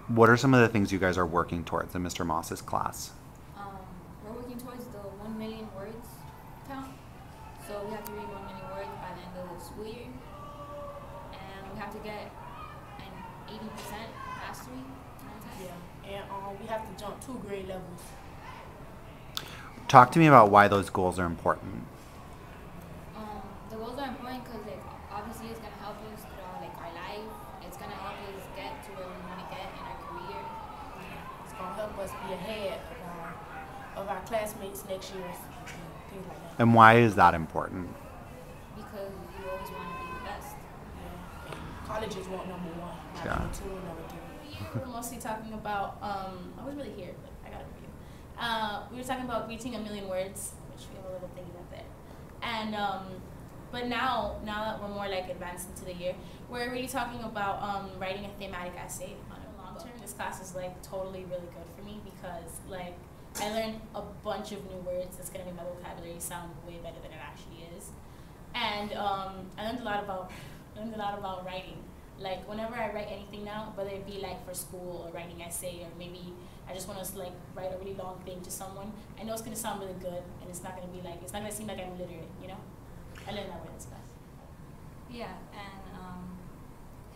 What are some of the things you guys are working towards in Mr. Moss's class? We're working towards the 1 million words count. So we have to read 1 million words by the end of the school year. And we have to get an 80% mastery on our test. Yeah, and we have to jump 2 grade levels. Talk to me about why those goals are important. The goals are important because like obviously it's gonna help us throughout like our life. It's gonna help us get to where we want to get in our career. It's gonna help us be ahead of our classmates next year, things like that. And why is that important? Because you always want to be the best. Yeah. And colleges want number one, not Yeah. number two or number three. We're mostly talking about, I was really here, but I got it for you. We were talking about reaching 1 million words, which we have a little thingy up there. And, but now that we're more like advanced into the year, we're really talking about writing a thematic essay on a long term. This class is like totally really good for me because like I learned a bunch of new words that's gonna make my vocabulary sound way better than it actually is. And I learned a lot about writing. Like whenever I write anything now, whether it be like for school or writing essay or maybe I just want to like write a really long thing to someone, I know it's gonna sound really good and it's not gonna seem like I'm illiterate, you know? I learned that way in this class. Yeah, and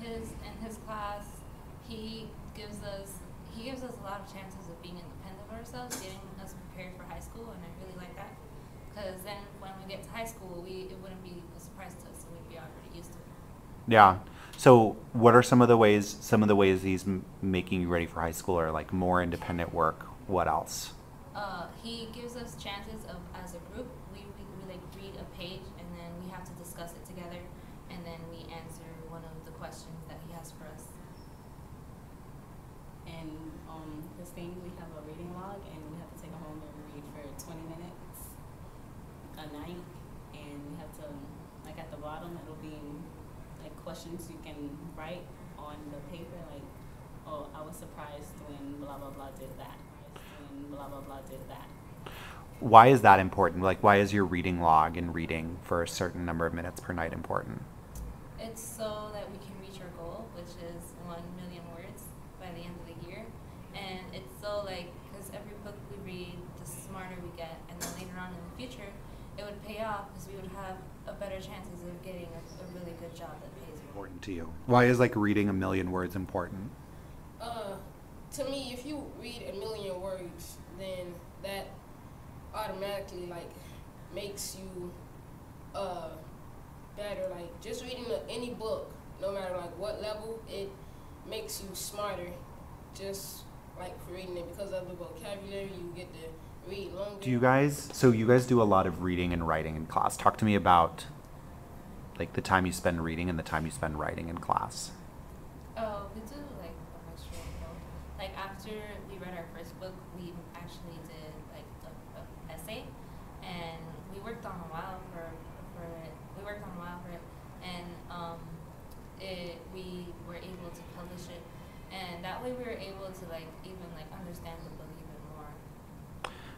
in his class, he gives us a lot of chances of being independent of ourselves, getting us prepared for high school, and I really like that. Because then when we get to high school, it wouldn't be a surprise to us, so we'd be already used to it. Yeah. So, what are some of the ways he's making you ready for high school, or like more independent work? What else? He gives us chances of, as a group, we like read a page and then we have to discuss it together, and then we answer one of the questions that he has for us. And this thing, we have a reading log, and we have to take it home and read for 20 minutes a night. And we have to, like at the bottom, it'll be like questions you can write on the paper, like, oh, I was surprised when blah blah blah did that. When blah blah blah did that. Why is that important? Like, why is your reading log and reading for a certain number of minutes per night important? It's so that we can reach our goal, which is 1 million words by the end of the year. And it's so like, because every book we read, the smarter we get, and then later on in the future, it would pay off because we would have a better chances of getting a really good job that pays more. Important to you? Why is like reading 1 million words important? To me, if you read 1 million words, then that automatically like makes you better. Like just reading any book, no matter like what level, it makes you smarter. Just like for reading it, because of the vocabulary, you get to read longer. You guys do a lot of reading and writing in class. Talk to me about like the time you spend reading and the time you spend writing in class. Oh, we do like a mixture of both. Like after we read our first book, we actually did like a essay, and we worked on a while for it. And we were able to publish it, and that way we were able to like even like understand the book even more.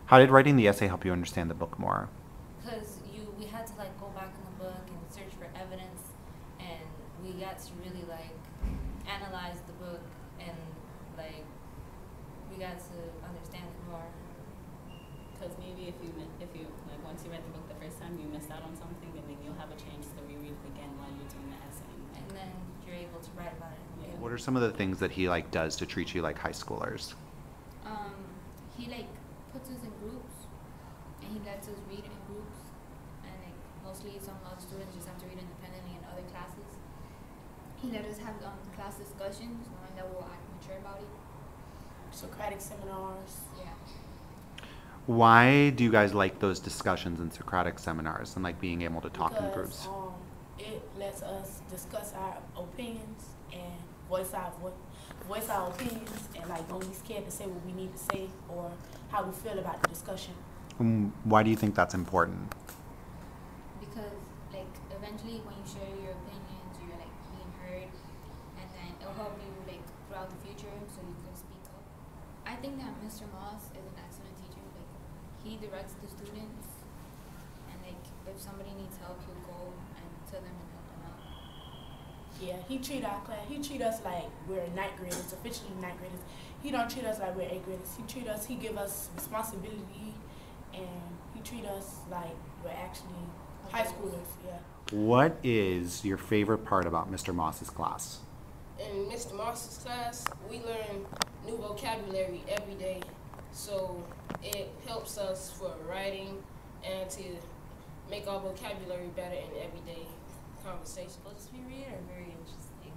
How did writing the essay help you understand the book more? Because we had to like go back in the book and search for evidence, and we got to really like analyze the book, and like we got to understand it more. Because maybe if you like once you read the book the first time, you missed out on something, and then you'll have a chance to reread it again while you're doing the essay. And then you're able to write about it. Yeah. What are some of the things that he like does to treat you like high schoolers? He like puts us in groups, and he lets us read in groups, and like mostly some other students just have to read independently in other classes. He let us have class discussions, knowing that we'll act mature about it. Socratic seminars. Yeah. Why do you guys like those discussions in Socratic seminars and like being able to talk in groups? It lets us discuss our opinions and voice our opinions, and like don't be scared to say what we need to say or how we feel about the discussion. Why do you think that's important? Because like eventually when you share your opinions, you're like being heard, and then it'll help you like throughout the future so you can speak up. I think that Mr. Moss is an excellent teacher. Like he directs the students, and like if somebody needs help, he'll go and tell them and help them out. Yeah, he treat our class. He treat us like we're ninth graders, officially ninth graders. He don't treat us like we're eighth graders. He treat us. He give us responsibility, and he treat us like we're actually high schoolers. Yeah. What is your favorite part about Mr. Moss's class? In Mr. Moss's class, we learn new vocabulary every day, so it helps us for writing and to make our vocabulary better in everyday conversation. Books we read are very interesting.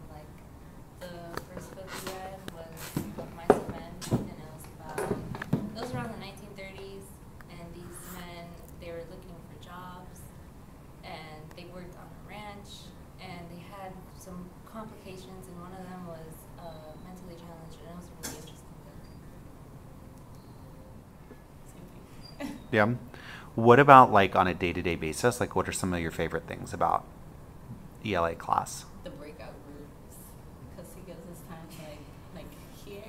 Like the first book we read was Of Mice and Men, and it was around the 1930s, and these men, they were looking for jobs, and they worked on a ranch, and they had some complications, and one of them was mentally challenged, and it was a really interesting book. Same thing. Yeah. What about like on a day-to-day basis? Like, what are some of your favorite things about ELA class? The breakout groups, because he gives us time to like here.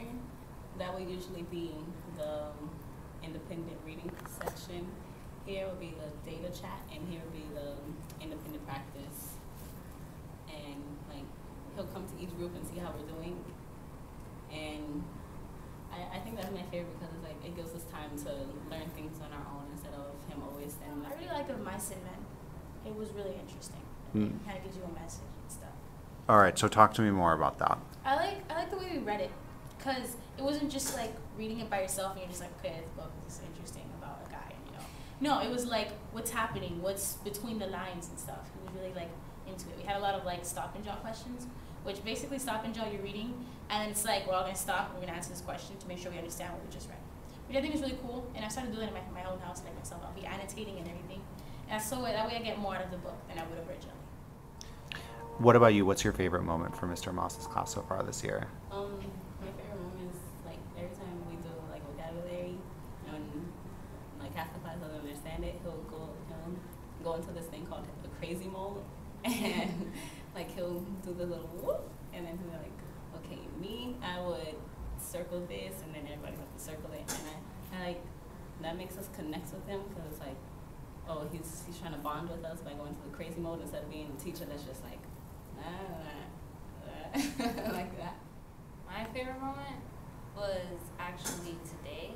That would usually be the independent reading section. Here would be the data chat, and here would be the independent practice. And like he'll come to each group and see how we're doing. And I think that's my favorite because it's like it gives us time to learn things on our own instead of him always standing I up. really like the Mice and Men. It was really interesting. Mm. It kind of gives you a message and stuff. All right, so talk to me more about that. I like the way we read it, cause it wasn't just like reading it by yourself and you're just like, okay, this book is interesting about a guy, you know. No, it was like what's happening, what's between the lines and stuff. He was really like into it. We had a lot of like stop and draw questions, which basically stop and draw you're reading, and then it's like we're all gonna stop and we're gonna answer this question to make sure we understand what we just read, which I think is really cool. And I started doing it in my own house, like myself. I'll be annotating and everything, and so that way I get more out of the book than I would have originally. What about you? What's your favorite moment from Mr. Moss's class so far this year? My favorite moment is like every time we do like vocabulary, and like half the class doesn't understand it, he'll go into this thing called a crazy mode, and like he'll do the little whoop, and then he'll be like, okay, me, I would circle this, and then everybody has to circle it, and I like that makes us connect with him because it's like, oh, he's trying to bond with us by going to the crazy mode instead of being a teacher that's just like, like that. My favorite moment was actually today,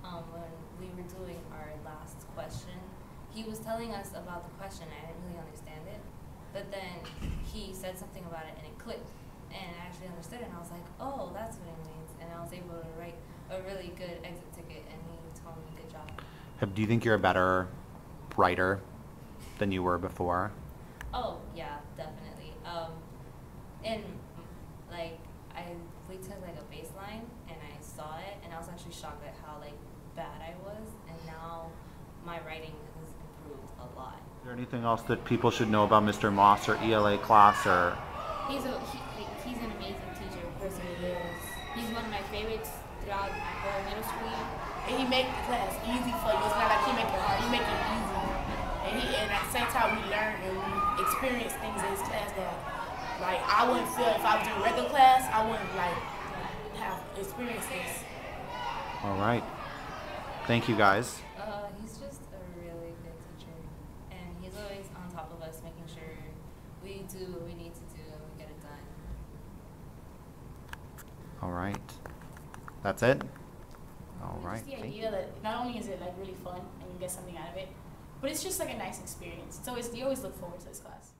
when we were doing our last question. He was telling us about the question. I didn't really understand it, but then he said something about it and it clicked, and I actually understood it. And I was like, oh, that's what it means. And I was able to write a really good exit ticket, and he told me good job. Do you think you're a better writer than you were before? Oh yeah, definitely. And like we took like a baseline, and I saw it, and I was actually shocked at how like bad I was, and now my writing has improved a lot. Is there anything else that people should know about Mr. Moss or ELA class or? He's an amazing teacher, person he is. He's one of my favorites throughout my whole middle school year. And he make the class easy for you. It's not like he make it hard. He make it easy. And at the same time, we learn and we experience things in his class that, like, I wouldn't feel if I was in regular class. I wouldn't like have experienced this. All right. Thank you, guys. He's just a really good teacher, and he's always on top of us, making sure we do what we need to do and we get it done. All right. That's it? All Just right. the Thank idea that not only is it like really fun and you get something out of it, but it's just like a nice experience. It's always you always look forward to this class.